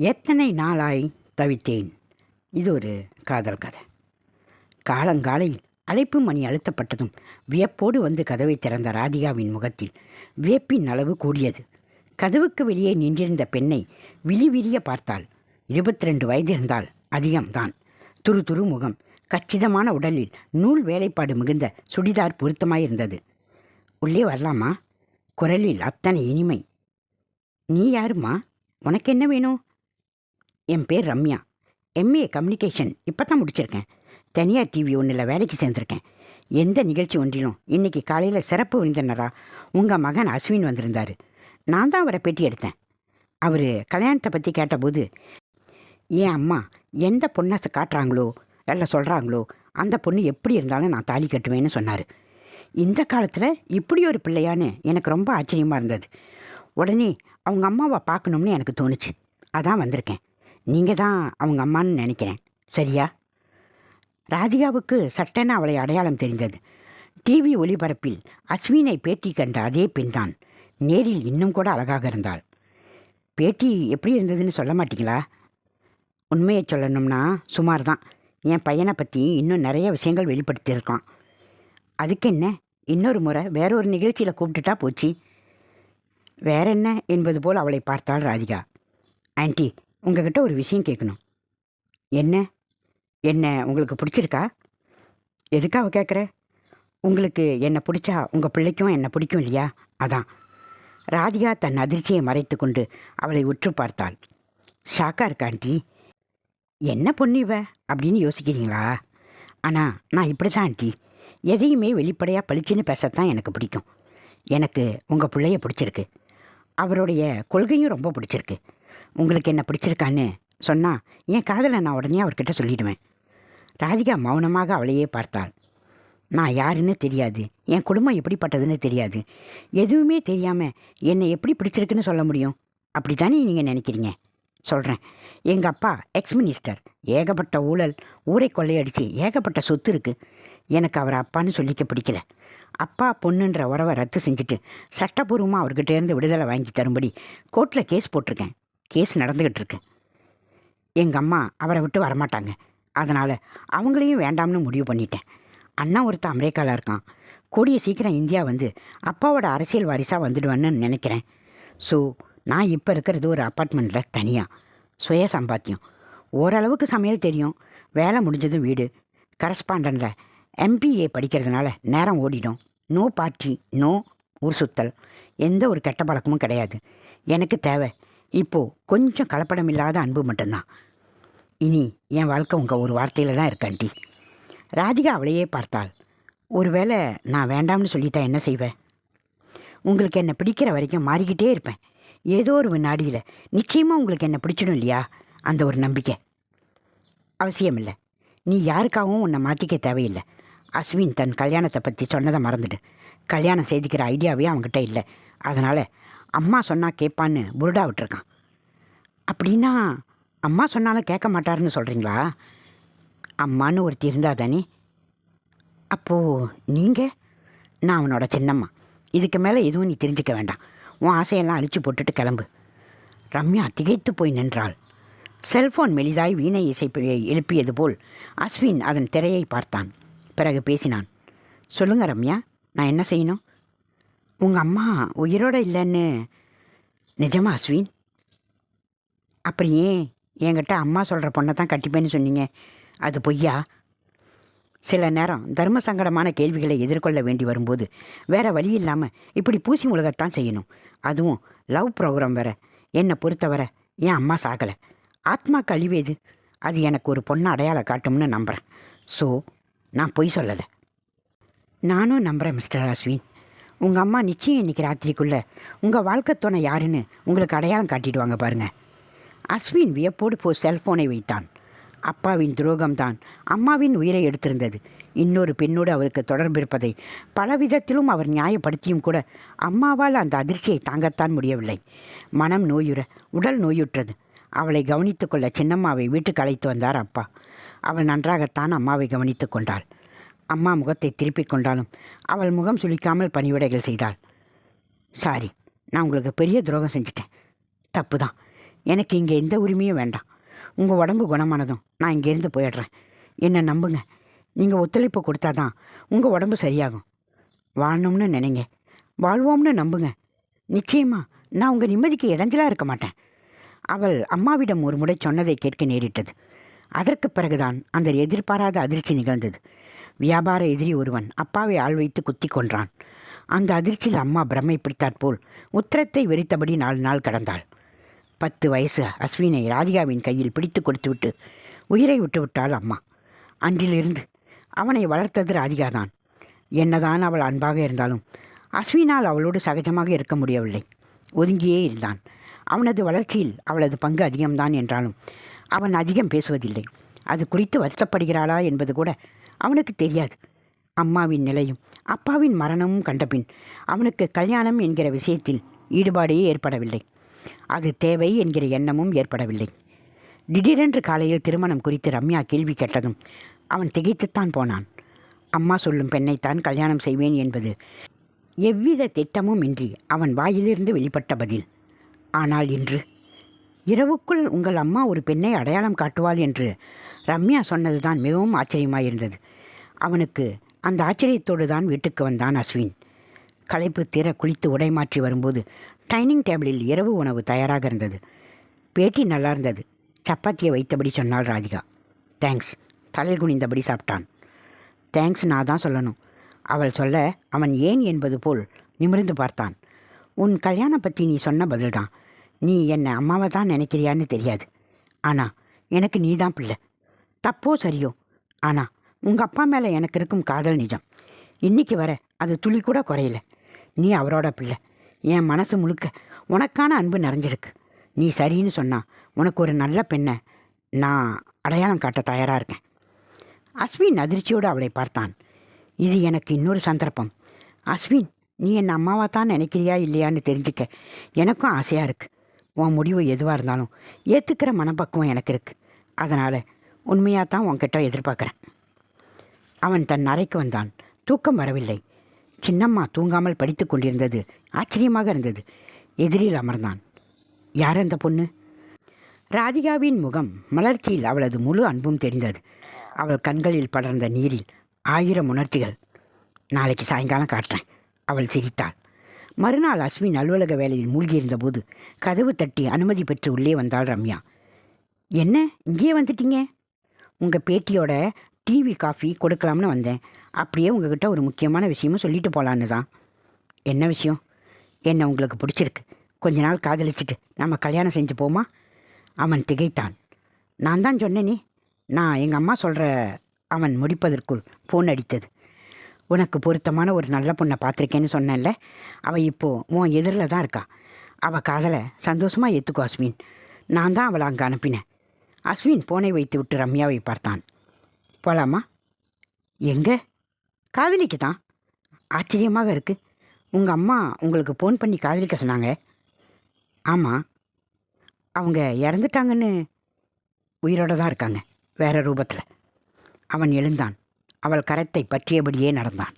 எத்தனை நாளாய் தவித்தேன். இது ஒரு காதல் கதை. காலங்காலையில் அழைப்பு மணி அழுத்தப்பட்டதும் வியப்போடு வந்து கதவை திறந்த ராதிகாவின் முகத்தில் வியப்பின் அளவு கூடியது. கதவுக்கு வெளியே நின்றிருந்த பெண்ணை விழிவிரிய பார்த்தாள். 22 வயது இருந்தால் அதிகம்தான். துரு துரு முகம், கச்சிதமான உடலில் நூல் வேலைப்பாடு மிகுந்த சுடிதார் பொருத்தமாயிருந்தது. உள்ளே வரலாமா? குரலில் அத்தனை இனிமை. நீ யாருமா? உனக்கு என்ன வேணும்? என் பேர் ரம்யா. எம்ஏ கம்யூனிகேஷன் இப்போ தான் முடிச்சிருக்கேன். தனியார் டிவி ஒன்றில் வேலைக்கு சேர்ந்துருக்கேன். எந்த நிகழ்ச்சி ஒன்றிலும் இன்றைக்கி காலையில் சிறப்பு விருந்தினராக உங்கள் மகன் அஸ்வின் வந்திருந்தார். நான் தான் அவரை பேட்டி எடுத்தேன். அவர் கல்யாணத்தை பற்றி கேட்டபோது என் அம்மா எந்த பொண்ணை காட்டுறாங்களோ எல்லாம் சொல்கிறாங்களோ அந்த பொண்ணு எப்படி இருந்தாலும் நான் தாலி கட்டுவேன்னு சொன்னார். இந்த காலத்தில் இப்படி ஒரு பிள்ளையான்னு எனக்கு ரொம்ப ஆச்சரியமாக இருந்தது. உடனே அவங்க அம்மாவை பார்க்கணும்னு எனக்கு தோணுச்சு. அதான் வந்திருக்கேன். நீங்கள் தான் அவங்க அம்மான்னு நினைக்கிறேன், சரியா? ராதிகாவுக்கு சட்டென அவளை அடையாளம் தெரிந்தது. டிவி ஒளிபரப்பில் அஸ்வினை பேட்டி கண்ட அதே பெண்தான். நேரில் இன்னும் கூட அழகாக இருந்தாள். பேட்டி எப்படி இருந்ததுன்னு சொல்ல மாட்டீங்களா? உண்மையை சொல்லணும்னா சுமார் தான். என் பையனை பற்றி இன்னும் நிறைய விஷயங்கள் வெளிப்படுத்தியிருக்கான். அதுக்கு என்ன, இன்னொரு முறை வேறொரு நிகழ்ச்சியில் கூப்பிட்டுட்டா போச்சு. வேற என்ன என்பது போல் அவளை பார்த்தாள் ராதிகா. ஆன்ட்டி, உங்ககிட்ட ஒரு விஷயம் கேட்கணும். என்ன? என்ன உங்களுக்கு பிடிச்சிருக்கா? எதுக்காக கேட்குற? உங்களுக்கு என்னை பிடிச்சா உங்கள் பிள்ளைக்கும் என்னை பிடிக்கும் இல்லையா? அதான். ராதிகா தன் அதிர்ச்சியை மறைத்து கொண்டு அவளை உற்று பார்த்தாள். ஷாக்கா இருக்கா ஆண்டி? என்ன பொண்ணு இவ அப்படின்னு யோசிக்கிறீங்களா? ஆனால் நான் இப்படி தான் ஆண்டி. எதையுமே வெளிப்படையாக பளிச்சுன்னு பேசத்தான் எனக்கு பிடிக்கும். எனக்கு உங்கள் பிள்ளைய பிடிச்சிருக்கு. அவருடைய கொள்கையும் ரொம்ப பிடிச்சிருக்கு. உங்களுக்கு என்ன பிடிச்சிருக்கான்னு சொன்னால் என் காதலை நான் உடனே அவர்கிட்ட சொல்லிவிடுவேன். ராதிகா மௌனமாக அவளையே பார்த்தாள். நான் யாருன்னு தெரியாது, என் குடும்பம் எப்படிப்பட்டதுன்னு தெரியாது, எதுவுமே தெரியாமல் என்னை எப்படி பிடிச்சிருக்குன்னு சொல்ல முடியும்? அப்படி தானே நீங்கள் நினைக்கிறீங்க? சொல்கிறேன். எங்கள் அப்பா எக்ஸ் மினிஸ்டர். ஏகப்பட்ட ஊழல், ஊரை கொள்ளையடிச்சு ஏகப்பட்ட சொத்து இருக்குது. எனக்கு அவரை அப்பான்னு சொல்லிக்க பிடிக்கல. அப்பா பொண்ணுன்ற உறவை ரத்து செஞ்சுட்டு சட்டப்பூர்வமாக அவர்கிட்டேருந்து விடுதலை வாங்கி தரும்படி கோர்ட்டில் கேஸ் போட்டிருக்கேன். கேஸ் நடந்துக்கிட்டு இருக்கு. எங்கள் அம்மா அவரை விட்டு வரமாட்டாங்க. அதனால் அவங்களையும் வேண்டாம்னு முடிவு பண்ணிட்டேன். அண்ணா ஒருத்தன் அமெரிக்காவில் இருக்கான். கூடிய சீக்கிரம் இந்தியா வந்து அப்பாவோட அரசியல் வாரிசாக வந்துடுவேன்னு நினைக்கிறேன். ஸோ நான் இப்போ இருக்கிறது ஒரு அப்பார்ட்மெண்ட்டில் தனியாக, சுய சம்பாத்தியம். ஓரளவுக்கு சமையல் தெரியும். வேலை முடிஞ்சதும் வீடு. கரஸ்பாண்டனில் எம்பிஏ படிக்கிறதுனால நேரம் ஓடிடும். நோ பார்ட்டி, நோ ஊர் சுத்தல், எந்த ஒரு கெட்ட பழக்கமும் கிடையாது. எனக்கு தேவை இப்போது கொஞ்சம் கலப்படம் இல்லாத அன்பு மட்டும்தான். இனி என் வாழ்க்கை உங்கள் ஒரு வார்த்தையில் தான் இருக்காண்டி. ராதிகா அவளையே பார்த்தாள். ஒருவேளை நான் வேண்டாம்னு சொல்லிட்டா என்ன செய்வேன்? உங்களுக்கு என்னை பிடிக்கிற வரைக்கும் மாறிக்கிட்டே இருப்பேன். ஏதோ ஒரு வினாடியில் நிச்சயமாக உங்களுக்கு என்னை பிடிச்சிடும் இல்லையா? அந்த ஒரு நம்பிக்கை. அவசியமில்லை. நீ யாருக்காகவும் உன்னை மாற்றிக்க தேவையில்லை. அஸ்வின் தன் கல்யாணத்தை பற்றி சொன்னதை மறந்துடு. கல்யாணம் செய்திக்கிற ஐடியாவே அவங்ககிட்ட இல்லை. அதனால் அம்மா சொன்னால் கேட்பான்னு புருடா விட்டுருக்கான். அப்படின்னா அம்மா சொன்னாலும் கேட்க மாட்டாருன்னு சொல்கிறீங்களா? அம்மானு ஒருத்தி இருந்தா தானே. அப்போது நீங்கள்? நான் அவனோட சின்னம்மா. இதுக்கு மேலே எதுவும் நீ தெரிஞ்சுக்க வேண்டாம். உன் ஆசையெல்லாம் அழிச்சு போட்டுட்டு கிளம்பு. ரம்யா திகைத்து போய் நின்றாள். செல்ஃபோன் மெலிதாய் வீணை இசை எழுப்பியது போல் அஸ்வின் அதன் திரையை பார்த்தான். பிறகு பேசினான். சொல்லுங்க ரம்யா, நான் என்ன செய்யணும்? உங்கள் அம்மா உயிரோடு இல்லைன்னு நிஜமா அஸ்வின்? அப்புறம் ஏன் என்கிட்ட அம்மா சொல்கிற பொண்ணை தான் கட்டிப்பேன்னு சொன்னீங்க? அது பொய்யா? சில நேரம் தர்ம சங்கடமான கேள்விகளை எதிர்கொள்ள வேண்டி வரும்போது வேறு வழி இல்லாமல் இப்படி பூசி முழுகத்தான் செய்யணும். அதுவும் லவ் ப்ரோக்ராம் வேறு. என்னை பொறுத்தவரை என் அம்மா சாகலை. ஆத்மாக்கு அழிவேது. அது எனக்கு ஒரு பொண்ணை அடையாளம் காட்டும்னு நம்புகிறேன். ஸோ நான் பொய் சொல்லலை. நானும் நம்புகிறேன் மிஸ்டர் அஸ்வின். உங்கள் அம்மா நிச்சயம் இன்றைக்கி ராத்திரிக்குள்ளே உங்கள் வாழ்க்கை துணை யாருன்னு உங்களுக்கு அடையாளம் காட்டிடுவாங்க பாருங்கள். அஸ்வின் வியப்போடு செல்ஃபோனை வைத்தான். அப்பாவின் துரோகம்தான் அம்மாவின் உயிரை எடுத்திருந்தது. இன்னொரு பெண்ணோடு அவருக்கு தொடர்பு இருப்பதை பல விதத்திலும் அவர் நியாயப்படுத்தியும் கூட அம்மாவால் அந்த அதிர்ச்சியை தாங்கத்தான் முடியவில்லை. மனம் நோயுற, உடல் நோயுற்றது. அவளை கவனித்து கொள்ள சின்னம்மாவை வீட்டுக்கு அழைத்து வந்தார் அப்பா. அவள் நன்றாகத்தான் அம்மாவை கவனித்து கொண்டாள். அம்மா முகத்தை திருப்பிக் கொண்டாலும் அவள் முகம் சுளிக்காமல் பணிவிடைகள் செய்தாள். சாரி, நான் உங்களுக்கு பெரிய துரோகம் செஞ்சிட்டேன். தப்பு தான். எனக்கு இங்கே எந்த உரிமையும் வேண்டாம். உங்கள் உடம்பு குணமானதும் நான் இங்கேருந்து போயிடுறேன். என்னை நம்புங்க. நீங்கள் ஒத்துழைப்பு கொடுத்தா தான் உங்கள் உடம்பு சரியாகும். வாழணும்னு நினைங்க, வாழ்வோம்னு நம்புங்க. நிச்சயமாக நான் உங்கள் நிம்மதிக்கு இடைஞ்சலாக இருக்க மாட்டேன். அவள் அம்மாவிடம் ஒரு முறை சொன்னதை கேட்க நேரிட்டது. அதற்கு பிறகுதான் அந்த எதிர்பாராத அதிர்ச்சி நிகழ்ந்தது. வியாபார எதிரி ஒருவன் அப்பாவை ஆள் வைத்து குத்தி கொன்றான். அந்த அதிர்ச்சியில் அம்மா பிரம்மை பிடித்தாற்போல் உத்தரத்தை வெறித்தபடி 4 நாள் கடந்தாள். 10 வயசு அஸ்வினை ராதிகாவின் கையில் பிடித்து கொடுத்துவிட்டு உயிரை விட்டுவிட்டாள் அம்மா. அன்றிலிருந்து அவனை வளர்த்தது ராதிகாதான். என்னதான் அவள் அன்பாக இருந்தாலும் அஸ்வினால் அவளோடு சகஜமாக இருக்க முடியவில்லை. ஒதுங்கியே இருந்தான். அவனது வளர்ச்சியில் அவளது பங்கு அதிகம்தான் என்றாலும் அவன் அதிகம் பேசுவதில்லை. அது குறித்து வருத்தப்படுகிறாளா என்பது கூட அவனுக்கு தெரியாது. அம்மாவின் நிலையும் அப்பாவின் மரணமும் கண்டபின் அவனுக்கு கல்யாணம் என்கிற விஷயத்தில் ஈடுபாடே ஏற்படவில்லை. அது தேவை என்கிற எண்ணமும் ஏற்படவில்லை. திடீரென்று காலையில் திருமணம் குறித்து ரம்யா கேள்வி கேட்டதும் அவன் திகைத்துத்தான் போனான். அம்மா சொல்லும் பெண்ணைத்தான் கல்யாணம் செய்வேன் என்பது எவ்வித திட்டமும் இன்றி அவன் வாயிலிருந்து வெளிப்பட்ட பதில். ஆனால் இன்று இரவுக்குள் உங்கள் அம்மா ஒரு பெண்ணை அடையாளம் காட்டுவாள் என்று ரம்யா சொன்னதுதான் மிகவும் ஆச்சரியமாயிருந்தது. அவனுக்கு அந்த ஆச்சரியத்தோடு தான் வீட்டுக்கு வந்தான் அஸ்வின். களைப்பு தீர குளித்து உடை மாற்றி வரும்போது டைனிங் டேபிளில் இரவு உணவு தயாராக இருந்தது. பேட்டி நல்லா இருந்தது. சப்பாத்தியை வைத்தபடி சொன்னாள் ராதிகா. தேங்க்ஸ். தலை குனிந்தபடி சாப்பிட்டான். தேங்க்ஸ் நான் தான் சொல்லணும். அவள் சொல்ல அவன் ஏன் என்பது போல் நிமிர்ந்து பார்த்தான். உன் கல்யாணம் பற்றி நீ சொன்ன பதில்தான். நீ என்னை அம்மாவை தான் நினைக்கிறியான்னு தெரியாது. ஆனால் எனக்கு நீ தான் பிள்ளை. தப்போ சரியோ, ஆனால் உங்கள் அப்பா மேலே எனக்கு இருக்கும் காதல் நிஜம். இன்றைக்கி வர அது துளி கூட குறையல. நீ அவரோட பிள்ளை. என் மனசு முழுக்க உனக்கான அன்பு நிறைஞ்சிருக்கு. நீ சரின்னு சொன்னால் உனக்கு ஒரு நல்ல பெண்ணை நான் அடையாளம் காட்ட தயாராக இருக்கேன். அஸ்வின் அதிர்ச்சியோடு அவளை பார்த்தான். இது எனக்கு இன்னொரு சந்தர்ப்பம். அஸ்வின், நீ என் அம்மாவை தான் நினைக்கிறியா இல்லையான்னு தெரிஞ்சுக்க எனக்கும் ஆசையாக இருக்குது. உன் முடிவு எதுவாக இருந்தாலும் ஏற்றுக்கிற மனப்பக்குவம் எனக்கு இருக்குது. அதனால் உண்மையாக தான் உன்கிட்ட எதிர்பார்க்குறேன். அவன் தன் அறைக்கு வந்தான். தூக்கம் வரவில்லை. சின்னம்மா தூங்காமல் படித்து கொண்டிருந்தது ஆச்சரியமாக இருந்தது. எதிரில் அமர்ந்தான். யார் அந்த பொண்ணு? ராதிகாவின் முகம் மலர்ச்சியில் அவளது முழு அன்பும் தெரிந்தது. அவள் கண்களில் படர்ந்த நீரில் 1000 உணர்ச்சிகள். நாளைக்கு சாயங்காலம் காட்டுறேன். அவள் சிரித்தாள். மறுநாள் அஸ்வின் அலுவலக வேலையில் மூழ்கியிருந்தபோது கதவு தட்டி அனுமதி பெற்று உள்ளே வந்தாள் ரம்யா. என்ன இங்கேயே வந்துட்டீங்க? உங்கள் பேட்டியோட டிவி காஃபி கொடுக்கலாம்னு வந்தேன். அப்படியே உங்ககிட்ட ஒரு முக்கியமான விஷயமும் சொல்லிட்டு போகலான்னு தான். என்ன விஷயம்? என்ன உங்களுக்கு பிடிச்சிருக்கு. கொஞ்ச நாள் காதலிச்சுட்டு நம்ம கல்யாணம் செஞ்சு போமா? அவன் திகைத்தான். நான் தான் சொன்னேனே. நான் எங்கள் அம்மா சொல்கிற அவன் முடிப்பதற்குள் ஃபோன் அடித்தது. உனக்கு பொருத்தமான ஒரு நல்ல பொண்ணை பார்த்துருக்கேன்னு சொன்னேன்ல, அவள் இப்போது உன் எதிரில் தான் இருக்கா. அவள் காதலை சந்தோஷமாக ஏற்றுக்கோ அஸ்வின். நான் தான் அவளை அங்கே அனுப்பினேன். அஸ்வின் ஃபோனை வைத்து விட்டு ரம்யாவை பார்த்தான். போகலாமா? எங்கே? காதலிக்கு தான். ஆச்சரியமாக இருக்குது. உங்கள் அம்மா உங்களுக்கு ஃபோன் பண்ணி காதலிக்க சொன்னாங்க. ஆமாம். அவங்க இறந்துட்டாங்கன்னு. உயிரோடு தான் இருக்காங்க, வேறு ரூபத்தில். அவன் எழுந்தான். அவள் கரத்தை பற்றியபடியே நடந்தான்.